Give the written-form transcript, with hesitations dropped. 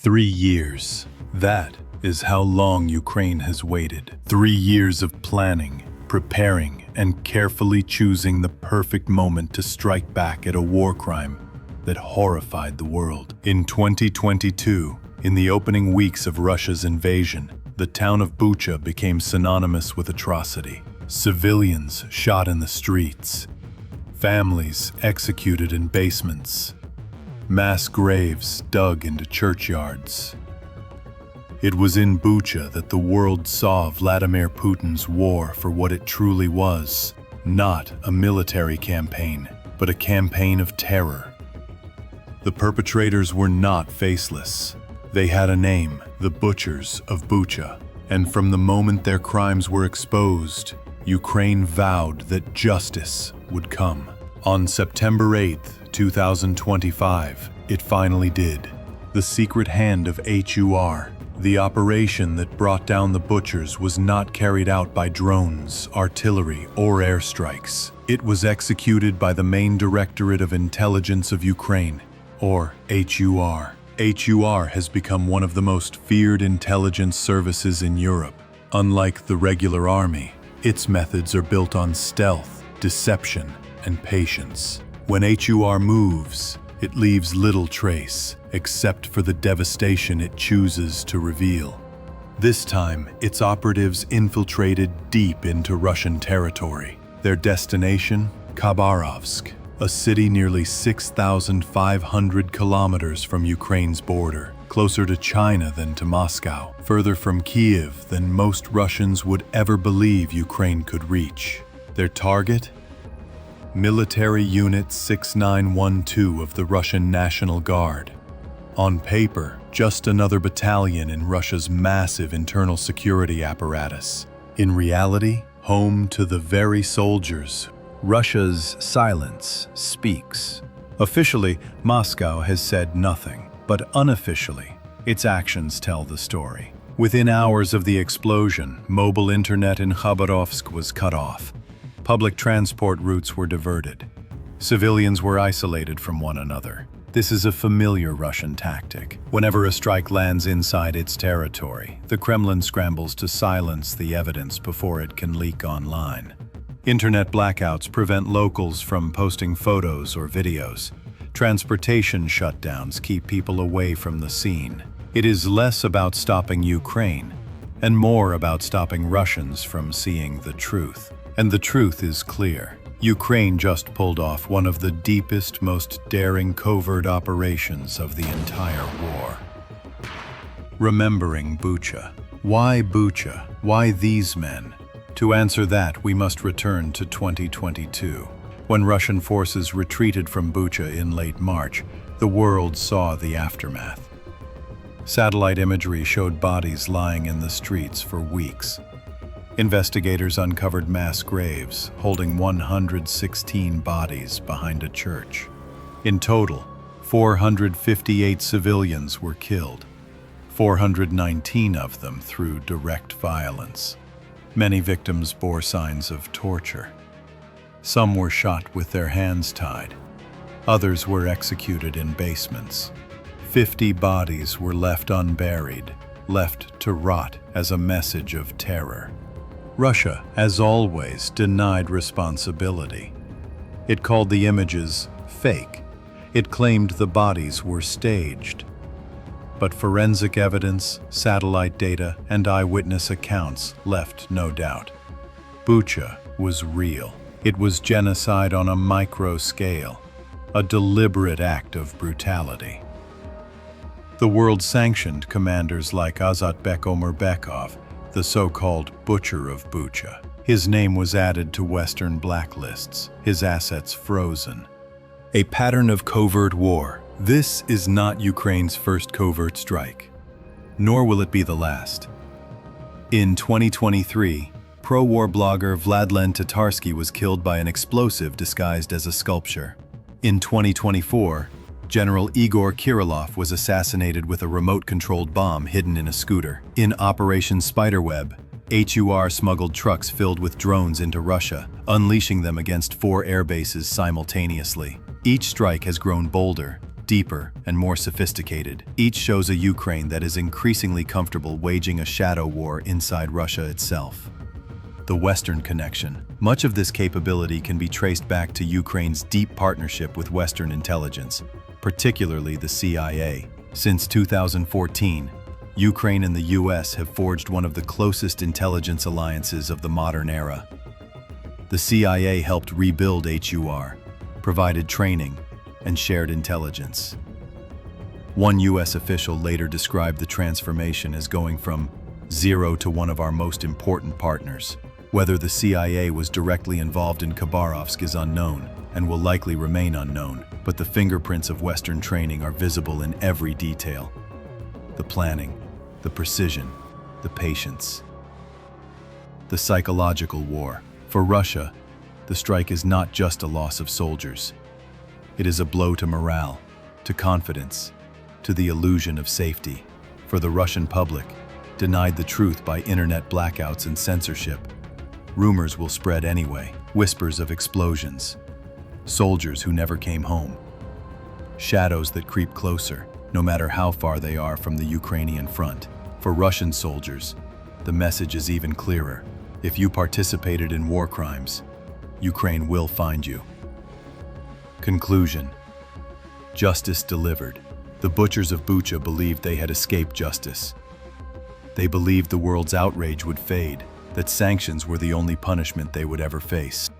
3 years. That is how long Ukraine has waited. 3 years of planning, preparing, and carefully choosing the perfect moment to strike back at a war crime that horrified the world. In 2022, in the opening weeks of Russia's invasion, the town of Bucha became synonymous with atrocity. Civilians shot in the streets, families executed in basements, mass graves dug into churchyards. It was in Bucha that the world saw Vladimir Putin's war for what it truly was, not a military campaign, but a campaign of terror. The perpetrators were not faceless. They had a name, the Butchers of Bucha, and from the moment their crimes were exposed, Ukraine vowed that justice would come. On September 8, 2025, it finally did. The secret hand of HUR, the operation that brought down the Butchers, was not carried out by drones, artillery, or airstrikes. It was executed by the Main Directorate of Intelligence of Ukraine, or HUR. HUR has become one of the most feared intelligence services in Europe. Unlike the regular army, its methods are built on stealth, deception, and patience. When HUR moves, it leaves little trace, except for the devastation it chooses to reveal. This time, its operatives infiltrated deep into Russian territory. Their destination? Khabarovsk, a city nearly 6,500 kilometers from Ukraine's border, closer to China than to Moscow, further from Kiev than most Russians would ever believe Ukraine could reach. Their target? Military Unit 6912 of the Russian National Guard. On paper, just another battalion in Russia's massive internal security apparatus. In reality, home to the very soldiers. Russia's silence speaks. Officially, Moscow has said nothing, but unofficially, its actions tell the story. Within hours of the explosion, mobile internet in Khabarovsk was cut off. Public transport routes were diverted. Civilians were isolated from one another. This is a familiar Russian tactic. Whenever a strike lands inside its territory, the Kremlin scrambles to silence the evidence before it can leak online. Internet blackouts prevent locals from posting photos or videos. Transportation shutdowns keep people away from the scene. It is less about stopping Ukraine and more about stopping Russians from seeing the truth. And the truth is clear. Ukraine just pulled off one of the deepest, most daring covert operations of the entire war. Remembering Bucha. Why Bucha? Why these men? To answer that, we must return to 2022. When Russian forces retreated from Bucha in late March, the world saw the aftermath. Satellite imagery showed bodies lying in the streets for weeks. Investigators uncovered mass graves holding 116 bodies behind a church. In total, 458 civilians were killed, 419 of them through direct violence. Many victims bore signs of torture. Some were shot with their hands tied. Others were executed in basements. 50 bodies were left unburied, left to rot as a message of terror. Russia, as always, denied responsibility. It called the images fake. It claimed the bodies were staged. But forensic evidence, satellite data, and eyewitness accounts left no doubt. Bucha was real. It was genocide on a micro scale, a deliberate act of brutality. The world sanctioned commanders like Azatbek Omurbekov, the so-called Butcher of Bucha. His name was added to Western blacklists, his assets frozen. A pattern of covert war. This is not Ukraine's first covert strike, nor will it be the last. In 2023, pro-war blogger Vladlen Tatarsky was killed by an explosive disguised as a sculpture. In 2024, General Igor Kirillov was assassinated with a remote-controlled bomb hidden in a scooter. In Operation Spiderweb, HUR smuggled trucks filled with drones into Russia, unleashing them against 4 air bases simultaneously. Each strike has grown bolder, deeper and more sophisticated. Each shows a Ukraine that is increasingly comfortable waging a shadow war inside Russia itself. The Western connection. Much of this capability can be traced back to Ukraine's deep partnership with Western intelligence, particularly the CIA. Since 2014, Ukraine and the US have forged one of the closest intelligence alliances of the modern era. The CIA helped rebuild HUR, provided training, and shared intelligence. One US official later described the transformation as going from zero to one of our most important partners. Whether the CIA was directly involved in Khabarovsk is unknown and will likely remain unknown, but the fingerprints of Western training are visible in every detail. The planning, the precision, the patience. The psychological war. For Russia, the strike is not just a loss of soldiers. It is a blow to morale, to confidence, to the illusion of safety. For the Russian public, denied the truth by internet blackouts and censorship, rumors will spread anyway, whispers of explosions, soldiers who never came home, shadows that creep closer, no matter how far they are from the Ukrainian front. For Russian soldiers, the message is even clearer. If you participated in war crimes, Ukraine will find you. Conclusion. Justice delivered. The butchers of Bucha believed they had escaped justice. They believed the world's outrage would fade, that sanctions were the only punishment they would ever face.